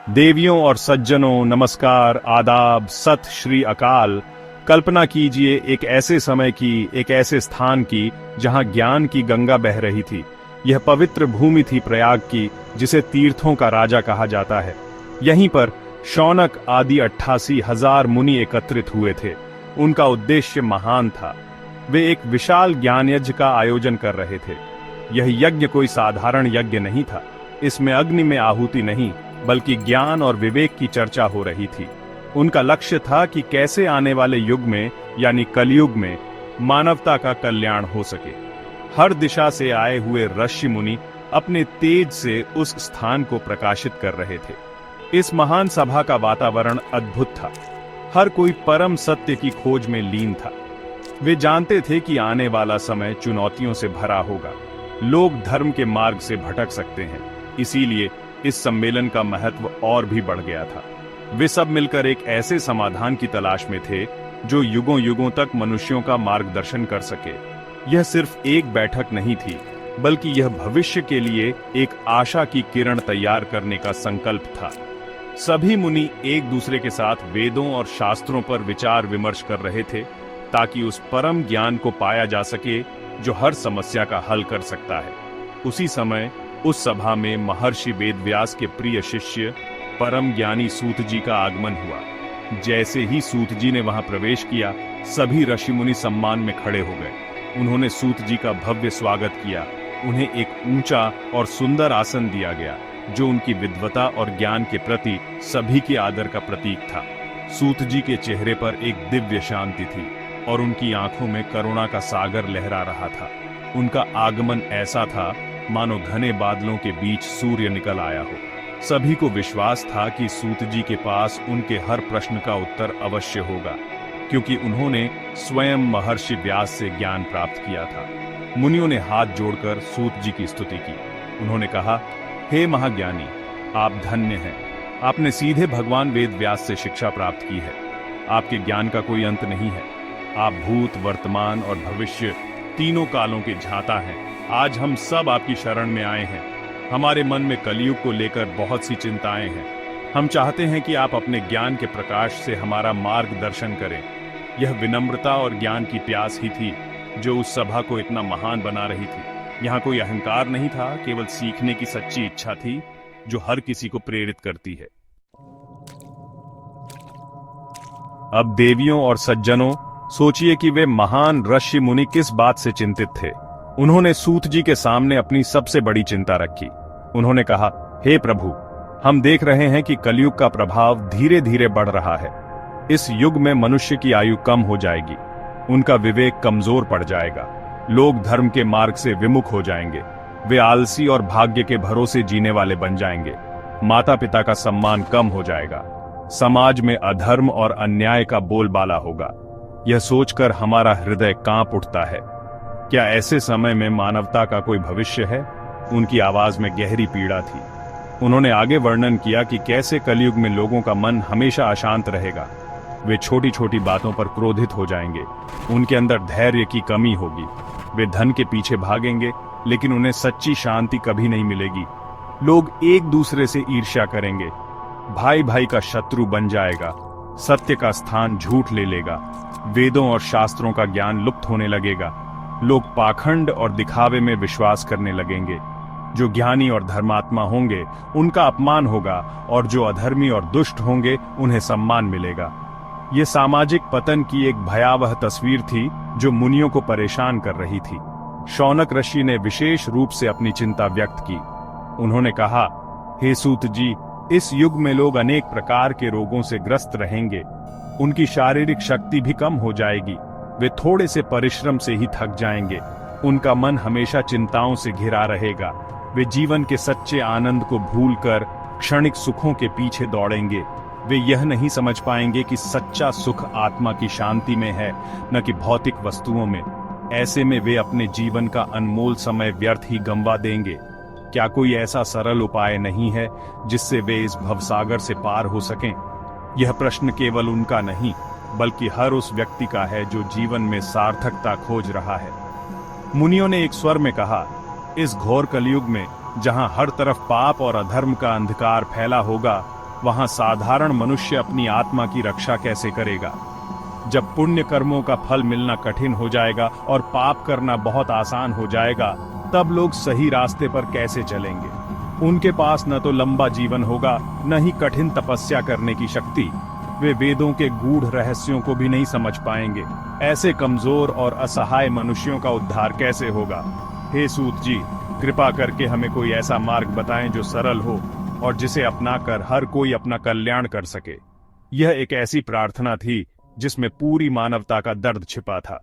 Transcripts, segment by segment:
देवियों और सज्जनों, नमस्कार, आदाब, सत श्री अकाल। कल्पना कीजिए एक ऐसे समय की, एक ऐसे स्थान की जहां ज्ञान की गंगा बह रही थी। यह पवित्र भूमि थी प्रयाग की, जिसे तीर्थों का राजा कहा जाता है। यहीं पर शौनक आदि 88,000 मुनि एकत्रित हुए थे। उनका उद्देश्य महान था। वे एक विशाल ज्ञान यज्ञ का आयोजन कर रहे थे। यह यज्ञ कोई साधारण यज्ञ नहीं था। इसमें अग्नि में आहुति नहीं, बल्कि ज्ञान और विवेक की चर्चा हो रही थी। उनका लक्ष्य था कि कैसे आने वाले युग में, यानी कलयुग में, मानवता का कल्याण हो सके। हर दिशा से आए हुए ऋषि मुनि अपने तेज से उस स्थान को प्रकाशित कर रहे थे। इस महान सभा का वातावरण अद्भुत था। हर कोई परम सत्य की खोज में लीन था। वे जानते थे कि आने वाला समय चुनौतियों से भरा होगा। लोग धर्म के मार्ग से भटक सकते हैं। इसीलिए इस सम्मेलन का महत्व और भी बढ़ गया था। वे सब मिलकर एक ऐसे समाधान की तलाश में थे जो युगों युगों तक मनुष्यों का मार्गदर्शन कर सके। यह सिर्फ एक बैठक नहीं थी, बल्कि यह भविष्य के लिए एक आशा की किरण तैयार करने का संकल्प था। सभी मुनि एक दूसरे के साथ वेदों और शास्त्रों पर विचार विमर्श कर रहे थे, ताकि उस परम ज्ञान को पाया जा सके जो हर समस्या का हल कर सकता है। उसी समय उस सभा में महर्षि वेदव्यास के प्रिय शिष्य परम ज्ञानी सूत जी का आगमन हुआ। जैसे ही सूत जी ने वहां प्रवेश किया, सभी ऋषि मुनि सम्मान में खड़े हो गए। उन्होंने सूत जी का भव्य स्वागत किया। उन्हें एक ऊंचा और सुंदर आसन दिया गया, जो उनकी विद्वता और ज्ञान के प्रति सभी के आदर का प्रतीक था। सूत जी के चेहरे पर एक दिव्य शांति थी और उनकी आंखों में करुणा का सागर लहरा रहा था। उनका आगमन ऐसा था मानो घने बादलों के बीच सूर्य निकल आया हो। सभी को विश्वास था कि सूत जी के पास उनके हर प्रश्न का उत्तर अवश्य होगा, क्योंकि उन्होंने स्वयं महर्षि व्यास से ज्ञान प्राप्त किया था। मुनियों ने हाथ जोड़कर सूत जी की स्तुति की। उन्होंने कहा, हे महाज्ञानी, आप धन्य हैं। आपने सीधे भगवान वेद व्यास से शिक्षा प्राप्त की है। आपके ज्ञान का कोई अंत नहीं है। आप भूत, वर्तमान और भविष्य तीनों कालों के ज्ञाता हैं। आज हम सब आपकी शरण में आए हैं। हमारे मन में कलयुग को लेकर बहुत सी चिंताएं हैं। हम चाहते हैं कि आप अपने ज्ञान के प्रकाश से हमारा मार्गदर्शन करें। यह विनम्रता और ज्ञान की प्यास ही थी जो उस सभा को इतना महान बना रही थी। यहाँ कोई अहंकार नहीं था, केवल सीखने की सच्ची इच्छा थी जो हर किसी को प्रेरित करती है। अब देवियों और सज्जनों, सोचिए कि वे महान ऋषि मुनि किस बात से चिंतित थे। उन्होंने सूत जी के सामने अपनी सबसे बड़ी चिंता रखी। उन्होंने कहा, हे प्रभु, हम देख रहे हैं कि कलयुग का प्रभाव धीरे धीरे बढ़ रहा है। इस युग में मनुष्य की आयु कम हो जाएगी। उनका विवेक कमजोर पड़ जाएगा। लोग धर्म के मार्ग से विमुख हो जाएंगे। वे आलसी और भाग्य के भरोसे जीने वाले बन जाएंगे। माता पिता का सम्मान कम हो जाएगा। समाज में अधर्म और अन्याय का बोलबाला होगा। यह सोचकर हमारा हृदय कांप उठता है। क्या ऐसे समय में मानवता का कोई भविष्य है? उनकी आवाज में गहरी पीड़ा थी। उन्होंने आगे वर्णन किया कि कैसे कलयुग में लोगों का मन हमेशा अशांत रहेगा। वे छोटी छोटी बातों पर क्रोधित हो जाएंगे। उनके अंदर धैर्य की कमी होगी। वे धन के पीछे भागेंगे, लेकिन उन्हें सच्ची शांति कभी नहीं मिलेगी। लोग एक दूसरे से ईर्ष्या करेंगे। भाई भाई का शत्रु बन जाएगा। सत्य का स्थान झूठ ले लेगा। वेदों और शास्त्रों का ज्ञान लुप्त होने लगेगा। लोग पाखंड और दिखावे में विश्वास करने लगेंगे। जो ज्ञानी और धर्मात्मा होंगे उनका अपमान होगा, और जो अधर्मी और दुष्ट होंगे उन्हें सम्मान मिलेगा। ये सामाजिक पतन की एक भयावह तस्वीर थी जो मुनियों को परेशान कर रही थी। शौनक ऋषि ने विशेष रूप से अपनी चिंता व्यक्त की। उन्होंने कहा, हे सूत जी, इस युग में लोग अनेक प्रकार के रोगों से ग्रस्त रहेंगे। उनकी शारीरिक शक्ति भी कम हो जाएगी। वे थोड़े से परिश्रम से ही थक जाएंगे। उनका मन हमेशा चिंताओं से घिरा रहेगा। वे जीवन के सच्चे आनंद को भूलकर क्षणिक सुखों के पीछे दौड़ेंगे। वे यह नहीं समझ पाएंगे कि सच्चा सुख आत्मा की शांति में है, न कि भौतिक वस्तुओं में। ऐसे में वे अपने जीवन का अनमोल समय व्यर्थ ही गंवा देंगे। क्या कोई ऐसा सरल उपाय नहीं है जिससे वे इस भवसागर से पार हो सकें? यह प्रश्न केवल उनका नहीं, बल्कि हर उस व्यक्ति का है जो जीवन में सार्थकता खोज रहा है। मुनियों ने एक स्वर में कहा, इस घोर कलयुग में जहां हर तरफ पाप और अधर्म का अंधकार फैला होगा, वहां साधारण मनुष्य अपनी आत्मा की रक्षा कैसे करेगा? जब पुण्य कर्मों का फल मिलना कठिन हो जाएगा और पाप करना बहुत आसान हो जाएगा, तब लोग सही रास्ते पर कैसे चलेंगे? उनके पास न तो लंबा जीवन होगा, न ही कठिन तपस्या करने की शक्ति। वे वेदों के गूढ़ रहस्यों को भी नहीं समझ पाएंगे। ऐसे कमजोर और असहाय मनुष्यों का उद्धार कैसे होगा? हे सूत जी, कृपा करके हमें कोई ऐसा मार्ग बताएं जो सरल हो और जिसे अपनाकर हर कोई अपना कल्याण कर सके। यह एक ऐसी प्रार्थना थी जिसमें पूरी मानवता का दर्द छिपा था।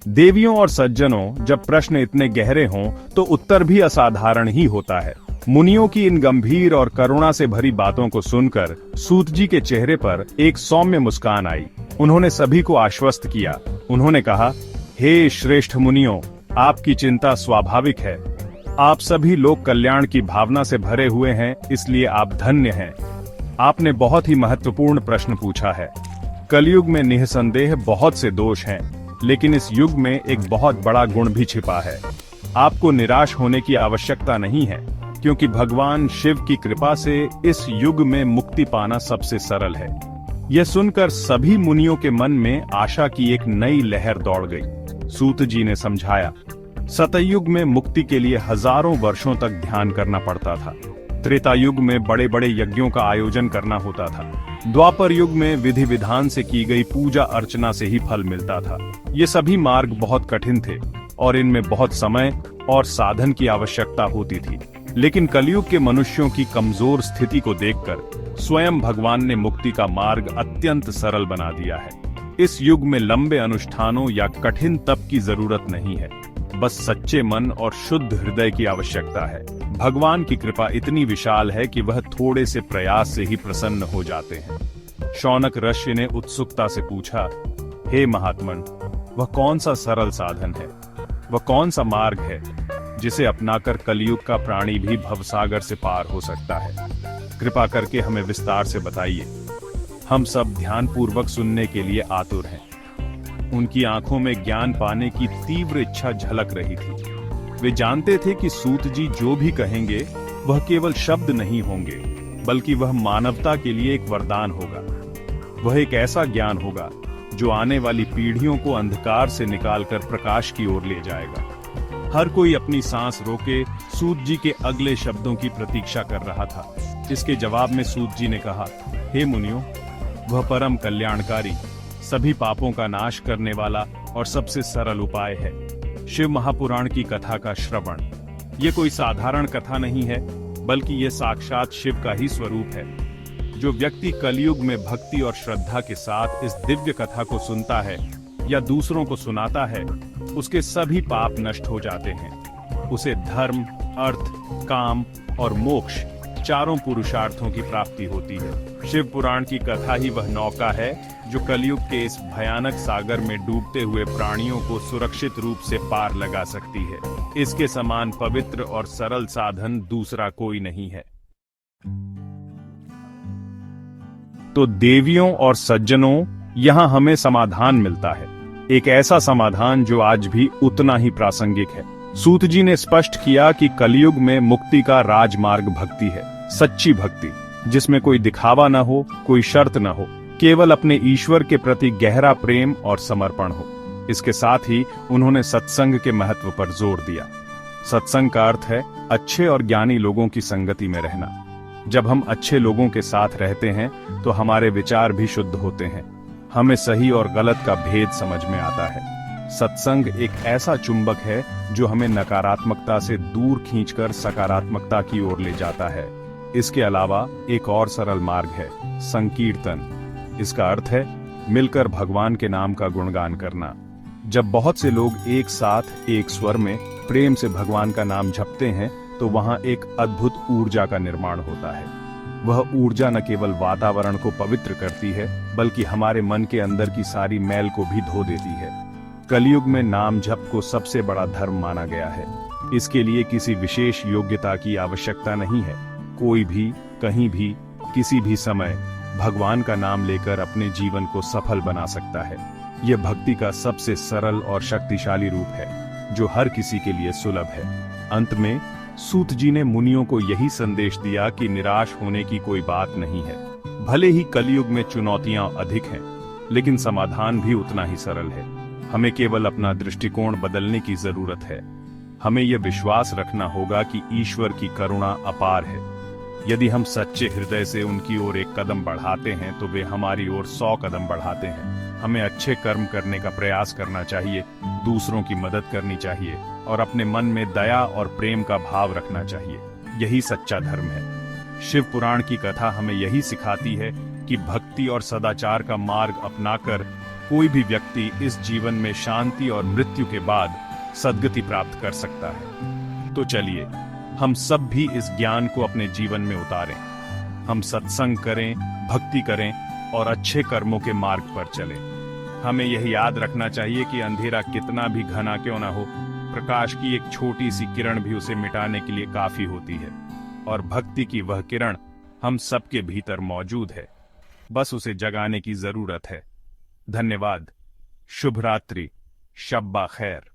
देवियों और सज्जनों, जब प्रश्न इतने गहरे हों तो उत्तर भी असाधारण ही होता है। मुनियों की इन गंभीर और करुणा से भरी बातों को सुनकर सूत जी के चेहरे पर एक सौम्य मुस्कान आई। उन्होंने सभी को आश्वस्त किया। उन्होंने कहा, हे श्रेष्ठ मुनियों, आपकी चिंता स्वाभाविक है। आप सभी लोक कल्याण की भावना से भरे हुए हैं, इसलिए आप धन्य हैं। आपने बहुत ही महत्वपूर्ण प्रश्न पूछा है। कलयुग में निःसंदेह बहुत से दोष हैं, लेकिन इस युग में एक बहुत बड़ा गुण भी छिपा है। आपको निराश होने की आवश्यकता नहीं है, क्योंकि भगवान शिव की कृपा से इस युग में मुक्ति पाना सबसे सरल है। यह सुनकर सभी मुनियों के मन में आशा की एक नई लहर दौड़ गई। सूत जी ने समझाया, सतयुग में मुक्ति के लिए हजारों वर्षों तक ध्यान करना पड़ता था। त्रेता युग में बड़े बड़े यज्ञों का आयोजन करना होता था। द्वापर युग में विधि विधान से की गई पूजा अर्चना से ही फल मिलता था। ये सभी मार्ग बहुत कठिन थे और इनमें बहुत समय और साधन की आवश्यकता होती थी। लेकिन कलयुग के मनुष्यों की कमजोर स्थिति को देखकर स्वयं भगवान ने मुक्ति का मार्ग अत्यंत सरल बना दिया है। इस युग में लंबे अनुष्ठानों या कठिन तप की जरूरत नहीं है, बस सच्चे मन और शुद्ध हृदय की आवश्यकता है। भगवान की कृपा इतनी विशाल है कि वह थोड़े से प्रयास से ही प्रसन्न हो जाते हैं। शौनक ऋषि ने उत्सुकता से पूछा, हे महात्मन, वह कौन सा सरल साधन है? वह कौन सा मार्ग है जिसे अपनाकर कलयुग का प्राणी भी भवसागर से पार हो सकता है? कृपा करके हमें विस्तार से बताइए। हम सब ध्यानपूर्वक सुनने के लिए आतुर हैं। उनकी आंखों में ज्ञान पाने की तीव्र इच्छा झलक रही थी। वे जानते थे कि सूत जी जो भी कहेंगे वह केवल शब्द नहीं होंगे, बल्कि वह मानवता के लिए एक वरदान होगा। वह एक ऐसा ज्ञान होगा जो आने वाली पीढ़ियों को अंधकार से निकालकर प्रकाश की ओर ले जाएगा। हर कोई अपनी सांस रोके सूत जी के अगले शब्दों की प्रतीक्षा कर रहा था। इसके जवाब में सूत जी ने कहा, हे मुनियों, वह परम कल्याणकारी, सभी पापों का नाश करने वाला और सबसे सरल उपाय है शिव महापुराण की कथा का श्रवण। ये कोई साधारण कथा नहीं है, बल्कि ये साक्षात शिव का ही स्वरूप है। जो व्यक्ति कलयुग में भक्ति और श्रद्धा के साथ इस दिव्य कथा को सुनता है या दूसरों को सुनाता है, उसके सभी पाप नष्ट हो जाते हैं। उसे धर्म, अर्थ, काम और मोक्ष चारों पुरुषार्थों की प्राप्ति होती है। शिव पुराण की कथा ही वह नौका है जो कलयुग के इस भयानक सागर में डूबते हुए प्राणियों को सुरक्षित रूप से पार लगा सकती है। इसके समान पवित्र और सरल साधन दूसरा कोई नहीं है। तो देवियों और सज्जनों, यहाँ हमें समाधान मिलता है, एक ऐसा समाधान जो आज भी उतना ही प्रासंगिक है। सूत जी ने स्पष्ट किया कि कलयुग में मुक्ति का राजमार्ग भक्ति है, सच्ची भक्ति, जिसमें कोई दिखावा न हो, कोई शर्त न हो, केवल अपने ईश्वर के प्रति गहरा प्रेम और समर्पण हो। इसके साथ ही उन्होंने सत्संग के महत्व पर जोर दिया। सत्संग का अर्थ है अच्छे और ज्ञानी लोगों की संगति में रहना। जब हम अच्छे लोगों के साथ रहते हैं तो हमारे विचार भी शुद्ध होते हैं, हमें सही और गलत का भेद समझ में आता है। सत्संग एक ऐसा चुंबक है जो हमें नकारात्मकता से दूर खींचकर सकारात्मकता की ओर ले जाता है। इसके अलावा एक और सरल मार्ग है, संकीर्तन। इसका अर्थ है मिलकर भगवान के नाम का गुणगान करना। जब बहुत से लोग एक साथ एक स्वर में प्रेम से भगवान का नाम जपते हैं तो वहां एक अद्भुत ऊर्जा का निर्माण होता है। वह ऊर्जा न केवल वातावरण को पवित्र करती है, बल्कि हमारे मन के अंदर की सारी मैल को भी धो देती है। कलयुग में नाम जप को सबसे बड़ा धर्म माना गया है। इसके लिए किसी विशेष योग्यता की आवश्यकता नहीं है। कोई भी, कहीं भी, किसी भी समय भगवान का नाम लेकर अपने जीवन को सफल बना सकता है। यह भक्ति का सबसे सरल और शक्तिशाली रूप है, जो हर किसी के लिए सुलभ है। अंत में सूत जी ने मुनियों को यही संदेश दिया कि निराश होने की कोई बात नहीं है। भले ही कलयुग में चुनौतियां अधिक हैं, लेकिन समाधान भी उतना ही सरल है। हमें केवल अपना दृष्टिकोण बदलने की जरूरत है। हमें यह विश्वास रखना होगा कि ईश्वर की करुणा अपार है। यदि हम सच्चे हृदय से उनकी ओर एक कदम बढ़ाते हैं तो वे हमारी ओर 100 कदम बढ़ाते हैं। हमें अच्छे कर्म करने का प्रयास करना चाहिए, दूसरों की मदद करनी चाहिए और अपने मन में दया और प्रेम का भाव रखना चाहिए। यही सच्चा धर्म है। शिव पुराण की कथा हमें यही सिखाती है कि भक्ति और सदाचार का मार्ग अपनाकर कोई भी व्यक्ति इस जीवन में शांति और मृत्यु के बाद सद्गति प्राप्त कर सकता है। तो चलिए हम सब भी इस ज्ञान को अपने जीवन में उतारें। हम सत्संग करें, भक्ति करें और अच्छे कर्मों के मार्ग पर चलें। हमें यह याद रखना चाहिए कि अंधेरा कितना भी घना क्यों ना हो, प्रकाश की एक छोटी सी किरण भी उसे मिटाने के लिए काफी होती है। और भक्ति की वह किरण हम सबके भीतर मौजूद है, बस उसे जगाने की जरूरत है। धन्यवाद। शुभ रात्रि। शब्बा खैर।